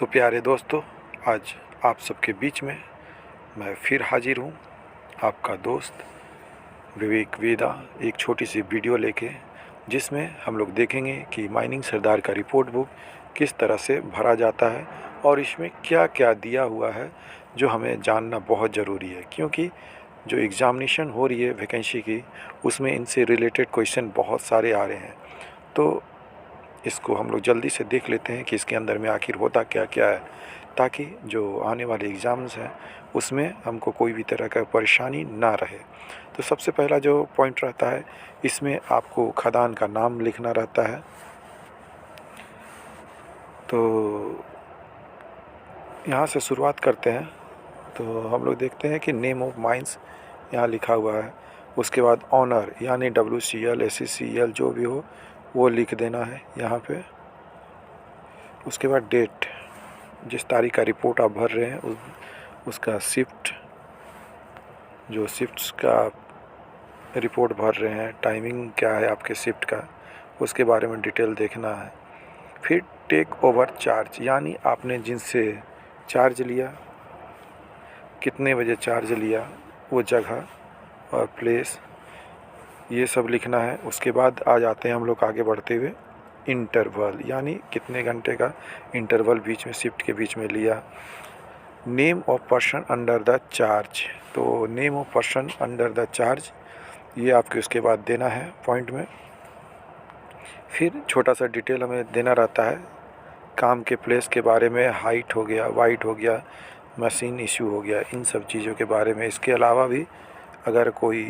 तो प्यारे दोस्तों, आज आप सबके बीच में मैं फिर हाजिर हूँ, आपका दोस्त विवेक वेदा, एक छोटी सी वीडियो लेके, जिसमें हम लोग देखेंगे कि माइनिंग सरदार का रिपोर्ट बुक किस तरह से भरा जाता है और इसमें क्या क्या दिया हुआ है जो हमें जानना बहुत ज़रूरी है, क्योंकि जो एग्ज़ामिनेशन हो रही है वैकेंसी की, उसमें इनसे रिलेटेड क्वेश्चन बहुत सारे आ रहे हैं। तो इसको हम लोग जल्दी से देख लेते हैं कि इसके अंदर में आखिर होता क्या क्या है, ताकि जो आने वाले एग्ज़ाम्स हैं उसमें हमको कोई भी तरह का परेशानी ना रहे। तो सबसे पहला जो पॉइंट रहता है, इसमें आपको खदान का नाम लिखना रहता है। तो यहाँ से शुरुआत करते हैं। तो हम लोग देखते हैं कि नेम ऑफ माइंस यहाँ लिखा हुआ है। उसके बाद ऑनर यानी WCL SCCL जो भी हो वो लिख देना है यहाँ पे। उसके बाद डेट, जिस तारीख का रिपोर्ट आप भर रहे हैं उसका शिफ्ट, जो शिफ्ट्स का रिपोर्ट भर रहे हैं, टाइमिंग क्या है आपके शिफ्ट का, उसके बारे में डिटेल देखना है। फिर टेक ओवर चार्ज, यानी आपने जिनसे चार्ज लिया, कितने बजे चार्ज लिया, वो जगह और प्लेस, ये सब लिखना है। उसके बाद आ जाते हैं हम लोग आगे बढ़ते हुए इंटरवल, यानी कितने घंटे का इंटरवल बीच में शिफ्ट के बीच में लिया। Name of person under the charge, तो name of person under the charge ये आपके उसके बाद देना है पॉइंट में। फिर छोटा सा डिटेल हमें देना रहता है काम के प्लेस के बारे में, हाइट हो गया, वाइट हो गया, मशीन इशू हो गया, इन सब चीज़ों के बारे में। इसके अलावा भी अगर कोई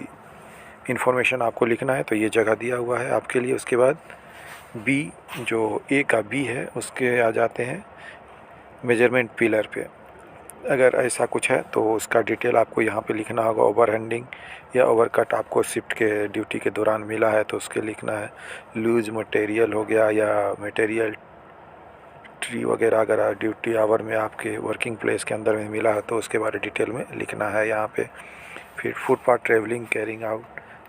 इन्फॉर्मेशन आपको लिखना है तो ये जगह दिया हुआ है आपके लिए। उसके बाद बी, जो ए का बी है, उसके आ जाते हैं मेजरमेंट पिलर पे। अगर ऐसा कुछ है तो उसका डिटेल आपको यहाँ पे लिखना होगा। ओवर हैंडिंग या ओवर कट आपको शिफ्ट के ड्यूटी के दौरान मिला है तो उसके लिखना है। लूज मटेरियल हो गया या मटेरियल ट्री वगैरह अगर ड्यूटी आवर में आपके वर्किंग प्लेस के अंदर में मिला है तो उसके बारे डिटेल में लिखना है यहाँ पे। फिर फुटपाथ ट्रेवलिंग कैरिंग आउट,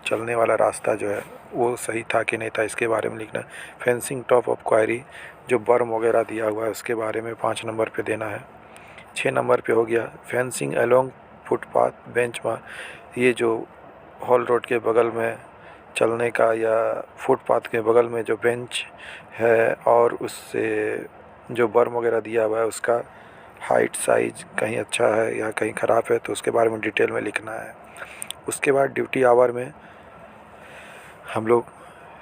चलने वाला रास्ता जो है वो सही था कि नहीं था, इसके बारे में लिखना है। फेंसिंग टॉप ऑफ क्वायरी, जो बर्म वगैरह दिया हुआ है उसके बारे में 5 नंबर पे देना है। 6 नंबर पे हो गया fencing along footpath bench mark, ये जो हॉल रोड के बगल में चलने का या फुटपाथ के बगल में जो बेंच है और उससे जो बर्म वगैरह दिया हुआ है उसका हाइट साइज कहीं अच्छा है या कहीं ख़राब है तो उसके बारे में डिटेल में लिखना है। उसके बाद ड्यूटी आवर में हम लोग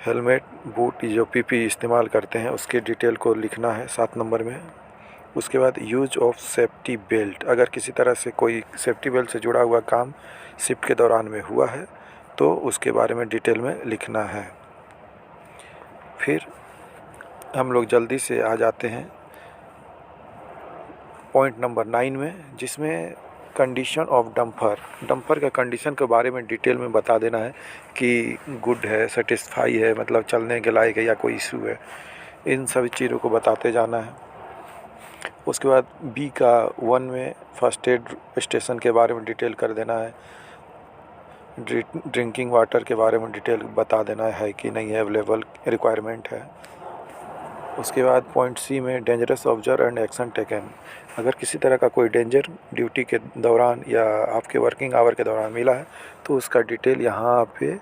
हेलमेट बूट जो PP इस्तेमाल करते हैं उसके डिटेल को लिखना है 7 नंबर में। उसके बाद यूज ऑफ सेफ्टी बेल्ट, अगर किसी तरह से कोई सेफ्टी बेल्ट से जुड़ा हुआ काम शिफ्ट के दौरान में हुआ है तो उसके बारे में डिटेल में लिखना है। फिर हम लोग जल्दी से आ जाते हैं पॉइंट नंबर 9 में, जिसमें कंडीशन ऑफ डंपर का कंडीशन के बारे में डिटेल में बता देना है कि गुड है, सेटिस्फाई है, मतलब चलने के लायक है या कोई इशू है, इन सभी चीज़ों को बताते जाना है। उसके बाद B का 1 में फर्स्ट एड स्टेशन के बारे में डिटेल कर देना है। ड्रिंकिंग वाटर के बारे में डिटेल बता देना है कि नहीं है, अवेलेबल रिक्वायरमेंट है। उसके बाद पॉइंट C में dangerous observe and action taken, अगर किसी तरह का कोई डेंजर ड्यूटी के दौरान या आपके वर्किंग आवर के दौरान मिला है तो उसका डिटेल यहाँ पे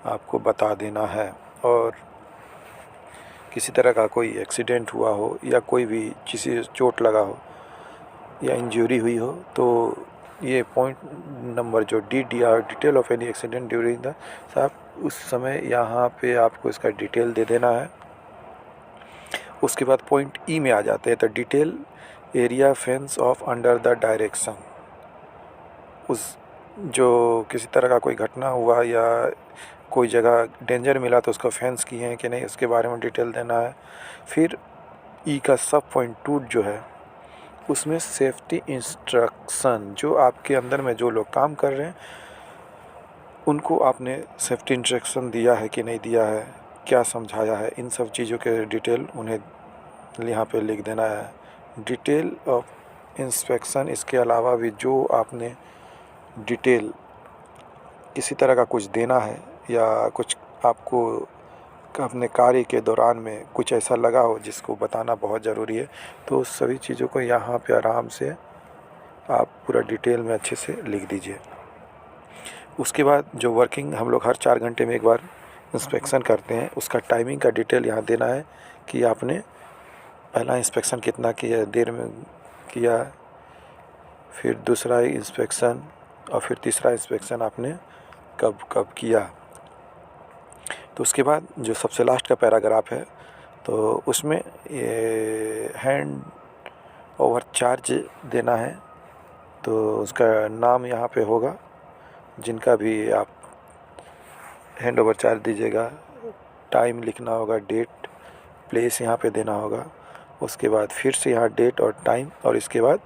आपको बता देना है। और किसी तरह का कोई एक्सीडेंट हुआ हो या कोई भी किसी चोट लगा हो या इंजरी हुई हो तो ये पॉइंट नंबर जो DDR, detail of any accident during the, साहब उस समय यहाँ पे आपको इसका डिटेल दे देना है। उसके बाद पॉइंट E में आ जाते हैं तो detail area fence of under the direction, उस जो किसी तरह का कोई घटना हुआ या कोई जगह डेंजर मिला तो उसको फेंस किए हैं कि नहीं उसके बारे में डिटेल देना है। फिर E का सब पॉइंट 2 जो है उसमें सेफ्टी इंस्ट्रक्शन, जो आपके अंदर में जो लोग काम कर रहे हैं उनको आपने सेफ्टी इंस्ट्रक्शन दिया है कि नहीं दिया है, क्या समझाया है, इन सब चीज़ों के डिटेल उन्हें यहाँ पे लिख देना है। डिटेल ऑफ इंस्पेक्शन, इसके अलावा भी जो आपने डिटेल किसी तरह का कुछ देना है या कुछ आपको अपने कार्य के दौरान में कुछ ऐसा लगा हो जिसको बताना बहुत ज़रूरी है, तो उस सभी चीज़ों को यहाँ पे आराम से आप पूरा डिटेल में अच्छे से लिख दीजिए। उसके बाद जो वर्किंग हम लोग हर 4 घंटे में एक बार इंस्पेक्शन करते हैं, उसका टाइमिंग का डिटेल यहाँ देना है कि आपने पहला इंस्पेक्शन कितना किया, देर में किया, फिर दूसरा इंस्पेक्शन और फिर तीसरा इंस्पेक्शन आपने कब कब किया। तो उसके बाद जो सबसे लास्ट का पैराग्राफ है, तो उसमें ये हैंड ओवर चार्ज देना है। तो उसका नाम यहाँ पे होगा, जिनका भी आप हैंड ओवर चार्ज दीजिएगा, टाइम लिखना होगा, डेट, प्लेस यहाँ पे देना होगा। उसके बाद फिर से यहाँ डेट और टाइम, और इसके बाद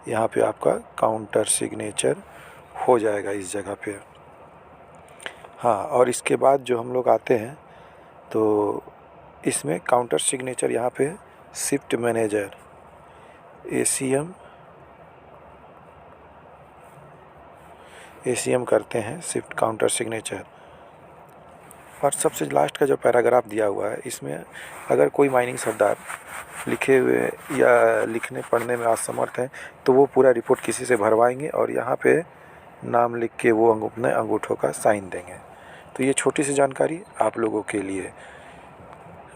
यहाँ पे आपका काउंटर सिग्नेचर हो जाएगा इस जगह पे। हाँ, और इसके बाद जो हम लोग आते हैं तो इसमें काउंटर सिग्नेचर यहाँ पे शिफ्ट मैनेजर एसीएम करते हैं, शिफ्ट काउंटर सिग्नेचर। और सबसे लास्ट का जो पैराग्राफ दिया हुआ है, इसमें अगर कोई माइनिंग सरदार लिखे हुए या लिखने पढ़ने में असमर्थ हैं तो वो पूरा रिपोर्ट किसी से भरवाएंगे और यहाँ पे नाम लिख के वो अपने अंगूठों का साइन देंगे। तो ये छोटी सी जानकारी आप लोगों के लिए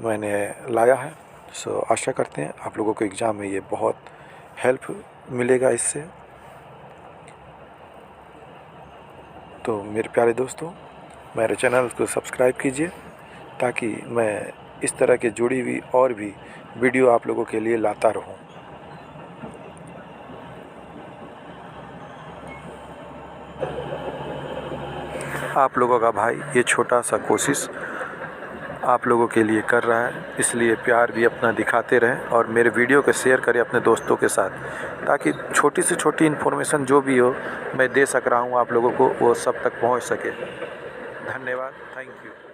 मैंने लाया है। सो आशा करते हैं आप लोगों को एग्ज़ाम में ये बहुत हेल्प मिलेगा इससे। तो मेरे प्यारे दोस्तों, मेरे चैनल को सब्सक्राइब कीजिए ताकि मैं इस तरह के जुड़ी हुई और भी वीडियो आप लोगों के लिए लाता रहूं। आप लोगों का भाई ये छोटा सा कोशिश आप लोगों के लिए कर रहा है, इसलिए प्यार भी अपना दिखाते रहें और मेरे वीडियो को शेयर करें अपने दोस्तों के साथ, ताकि छोटी से छोटी इन्फॉर्मेशन जो भी हो मैं दे सक रहा हूँ आप लोगों को, वो सब तक पहुँच सके। धन्यवाद, थैंक यू।